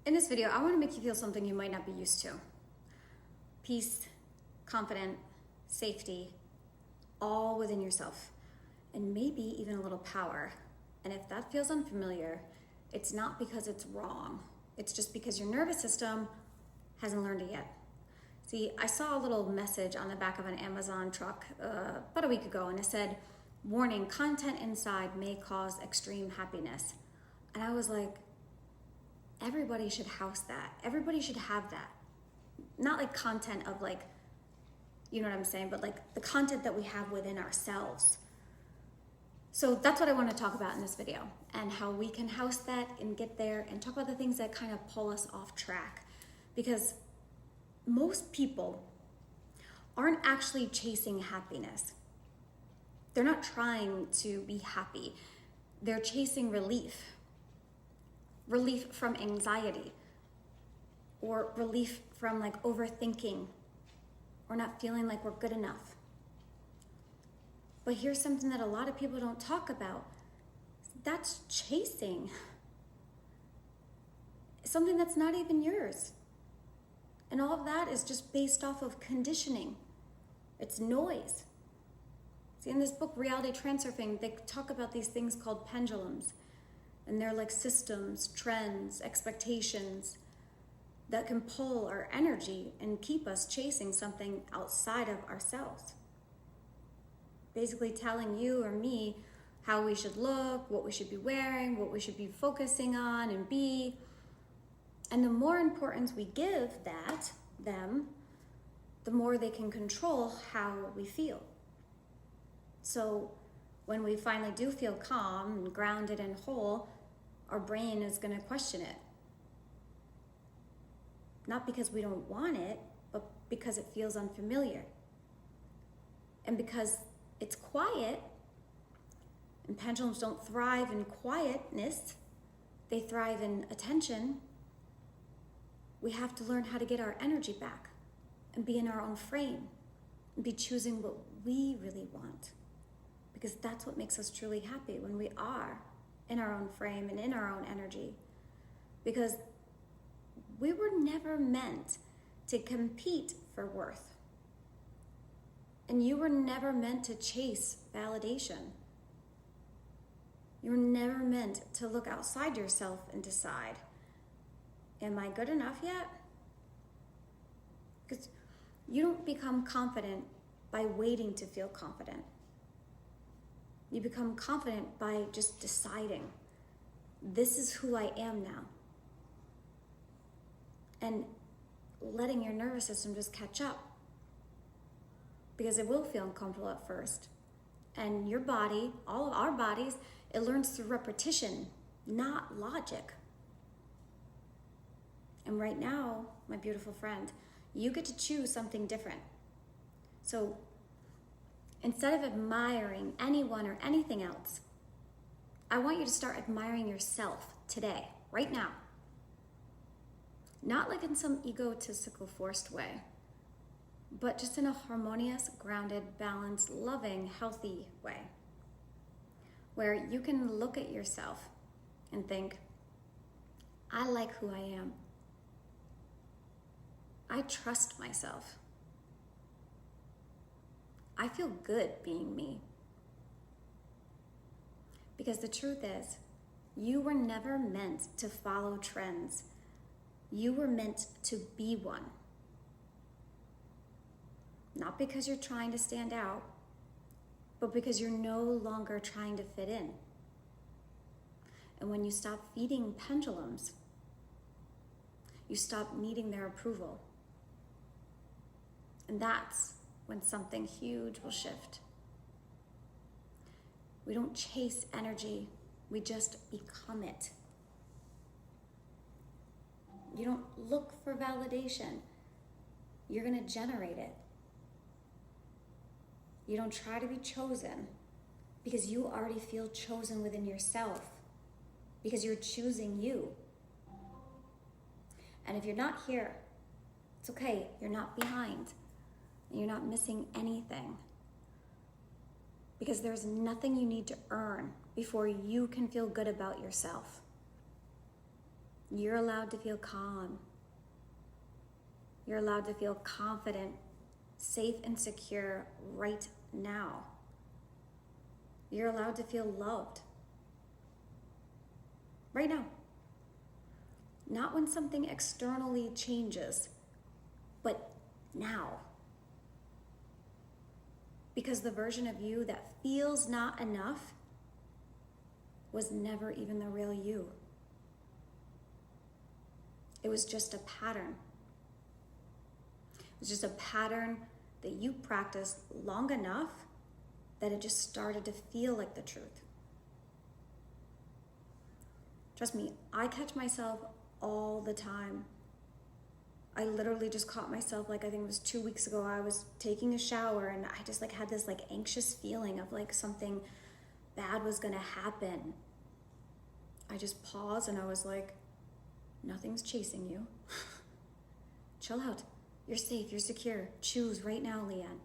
In this video, I want to make you feel something you might not be used to. Peace, confident, safety, all within yourself, and maybe even a little power. And if that feels unfamiliar, it's not because it's wrong. It's just because your nervous system hasn't learned it yet. See, I saw a little message on the back of an Amazon truck about a week ago, and it said, "Warning, content inside may cause extreme happiness." And I was like, everybody should house that. Everybody should have that. Not like content of like, you know what I'm saying, but like the content that we have within ourselves. So that's what I want to talk about in this video, and how we can house that and get there and talk about the things that kind of pull us off track. Because most people aren't actually chasing happiness. They're not trying to be happy. They're chasing relief. Relief from anxiety, or relief from like overthinking, or not feeling like we're good enough. But here's something that a lot of people don't talk about. That's chasing something that's not even yours. And all of that is just based off of conditioning. It's noise. See, in this book, Reality Transurfing, they talk about these things called pendulums. And they're like systems, trends, expectations that can pull our energy and keep us chasing something outside of ourselves. Basically telling you or me how we should look, what we should be wearing, what we should be focusing on and be. And the more importance we give them, the more they can control how we feel. So when we finally do feel calm and grounded and whole, our brain is going to question it. Not because we don't want it, but because it feels unfamiliar. And because it's quiet, and pendulums don't thrive in quietness, they thrive in attention. We have to learn how to get our energy back and be in our own frame and be choosing what we really want. Because that's what makes us truly happy, when we are in our own frame and in our own energy. Because we were never meant to compete for worth. And you were never meant to chase validation. You were never meant to look outside yourself and decide, am I good enough yet? Because you don't become confident by waiting to feel confident. You become confident by just deciding, this is who I am now. And letting your nervous system just catch up. Because it will feel uncomfortable at first. And your body, all of our bodies, it learns through repetition, not logic. And right now, my beautiful friend, you get to choose something different. So instead of admiring anyone or anything else, I want you to start admiring yourself today, right now. Not like in some egotistical, forced way, but just in a harmonious, grounded, balanced, loving, healthy way, where you can look at yourself and think, I like who I am. I trust myself. I feel good being me. Because the truth is, you were never meant to follow trends. You were meant to be one. Not because you're trying to stand out, but because you're no longer trying to fit in. And when you stop feeding pendulums, you stop needing their approval. And that's when something huge will shift. We don't chase energy, we just become it. You don't look for validation, you're gonna generate it. You don't try to be chosen, because you already feel chosen within yourself, because you're choosing you. And if you're not here, it's okay, you're not behind. You're not missing anything, because there's nothing you need to earn before you can feel good about yourself. You're allowed to feel calm. You're allowed to feel confident, safe, and secure right now. You're allowed to feel loved right now. Not when something externally changes, but now. Because the version of you that feels not enough was never even the real you. It was just a pattern. It was just a pattern that you practiced long enough that it just started to feel like the truth. Trust me, I catch myself all the time. I literally just caught myself, like I think it was 2 weeks ago, I was taking a shower and I just had this anxious feeling of something bad was gonna happen. I just paused and I was like, nothing's chasing you. Chill out. You're safe, you're secure. Choose right now, Leanne.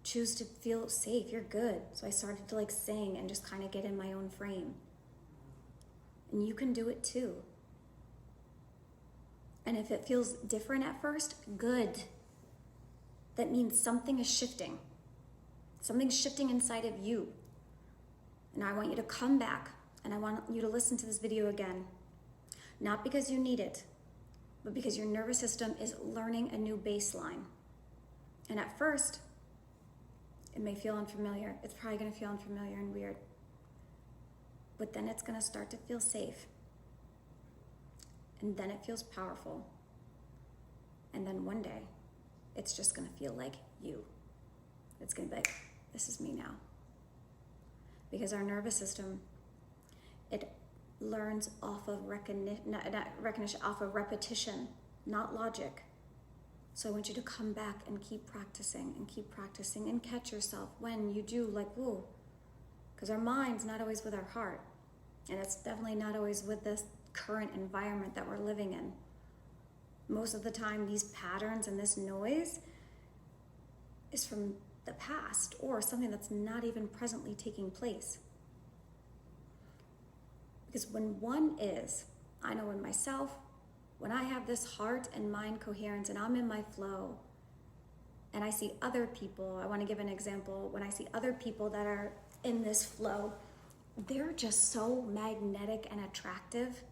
Choose to feel safe, you're good. So I started to sing and just kind of get in my own frame. And you can do it too. And if it feels different at first, good. That means something is shifting. Something's shifting inside of you. And I want you to come back and I want you to listen to this video again. Not because you need it, but because your nervous system is learning a new baseline. And at first, it may feel unfamiliar. It's probably gonna feel unfamiliar and weird. But then it's gonna start to feel safe. And then it feels powerful. And then one day, it's just gonna feel like you. It's gonna be like, this is me now. Because our nervous system, it learns off of off of repetition, not logic. So I want you to come back and keep practicing and catch yourself when you do whoa. Because our mind's not always with our heart. And it's definitely not always with this current environment that we're living in. Most of the time, these patterns and this noise is from the past or something that's not even presently taking place. Because when one is, I know in myself, when I have this heart and mind coherence and I'm in my flow, and I see other people, I want to give an example, when I see other people that are in this flow, they're just so magnetic and attractive.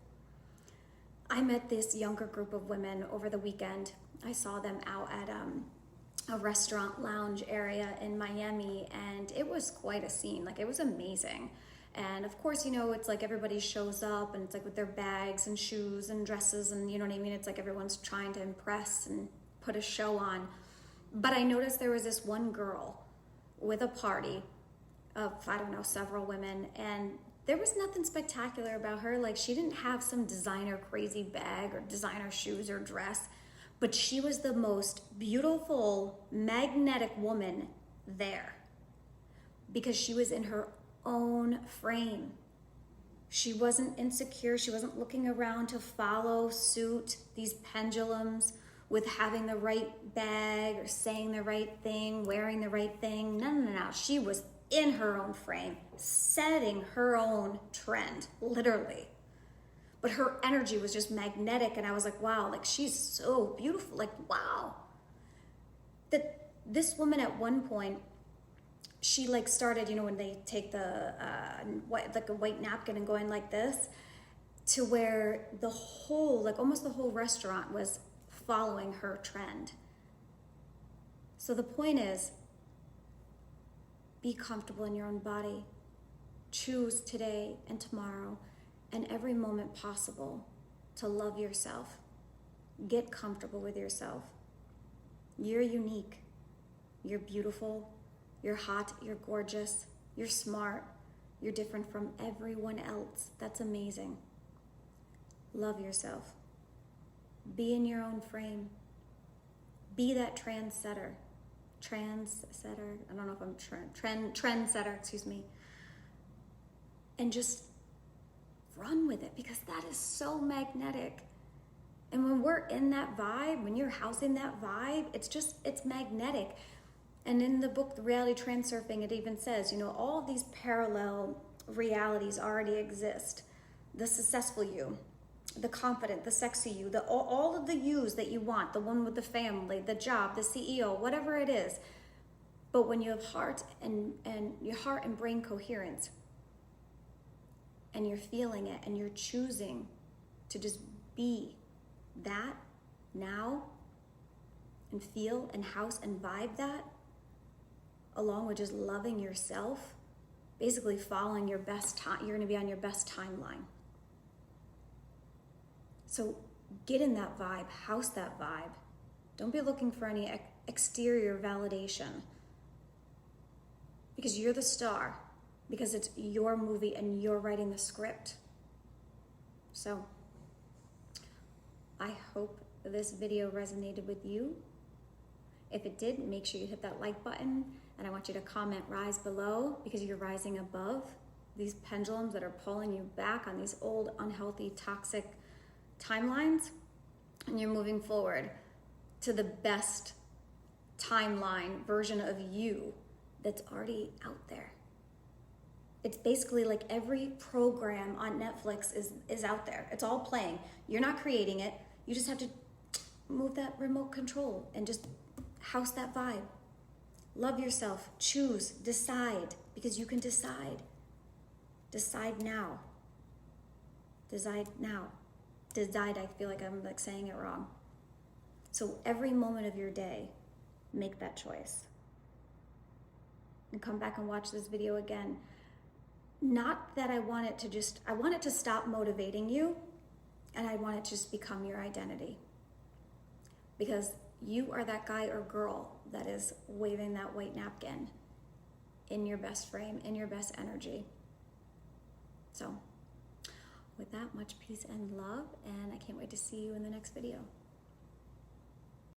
I met this younger group of women over the weekend. I saw them out at a restaurant lounge area in Miami, and it was quite a scene. It was amazing. And of course, it's everybody shows up and it's with their bags and shoes and dresses and you know what I mean? It's everyone's trying to impress and put a show on. But I noticed there was this one girl with a party of, several women, and there was nothing spectacular about her. She didn't have some designer crazy bag or designer shoes or dress, but she was the most beautiful, magnetic woman there because she was in her own frame. She wasn't insecure. She wasn't looking around to follow suit these pendulums with having the right bag or saying the right thing, wearing the right thing. No. She was in her own frame, setting her own trend, literally. But her energy was just magnetic, and I was like, wow, she's so beautiful, wow. That this woman at one point, she started, when they take the a white napkin and going like this, to where the whole, almost the whole restaurant was following her trend. So the point is, be comfortable in your own body. Choose today and tomorrow and every moment possible to love yourself. Get comfortable with yourself. You're unique. You're beautiful. You're hot. You're gorgeous. You're smart. You're different from everyone else. That's amazing. Love yourself. Be in your own frame. Be that trendsetter. I don't know if I'm trendsetter, excuse me. And just run with it, because that is so magnetic. And when we're in that vibe, when you're housing that vibe, it's magnetic. And in the book, The Reality Transurfing, it even says, all of these parallel realities already exist. The successful you, the confident, the sexy you, all of the yous that you want, the one with the family, the job, the CEO, whatever it is. But when you have heart and your heart and brain coherence, and you're feeling it, and you're choosing to just be that now, and feel and house and vibe that, along with just loving yourself, basically following your best time, you're going to be on your best timeline. So get in that vibe, house that vibe. Don't be looking for any exterior validation, because you're the star, because it's your movie and you're writing the script. So I hope this video resonated with you. If it did, make sure you hit that like button, and I want you to comment rise below, because you're rising above these pendulums that are pulling you back on these old, unhealthy, toxic timelines, and you're moving forward to the best timeline version of you that's already out there. It's basically like every program on Netflix is out there. It's all playing. You're not creating it. You just have to move that remote control and just house that vibe. Love yourself. Choose. Decide. Because you can decide. Decide now. Decide now. Decide, I feel like I'm like saying it wrong. So every moment of your day, make that choice. And come back and watch this video again. Not that I want it to stop motivating you, and I want it to just become your identity. Because you are that guy or girl that is waving that white napkin in your best frame, in your best energy. So with that, much peace and love, and I can't wait to see you in the next video.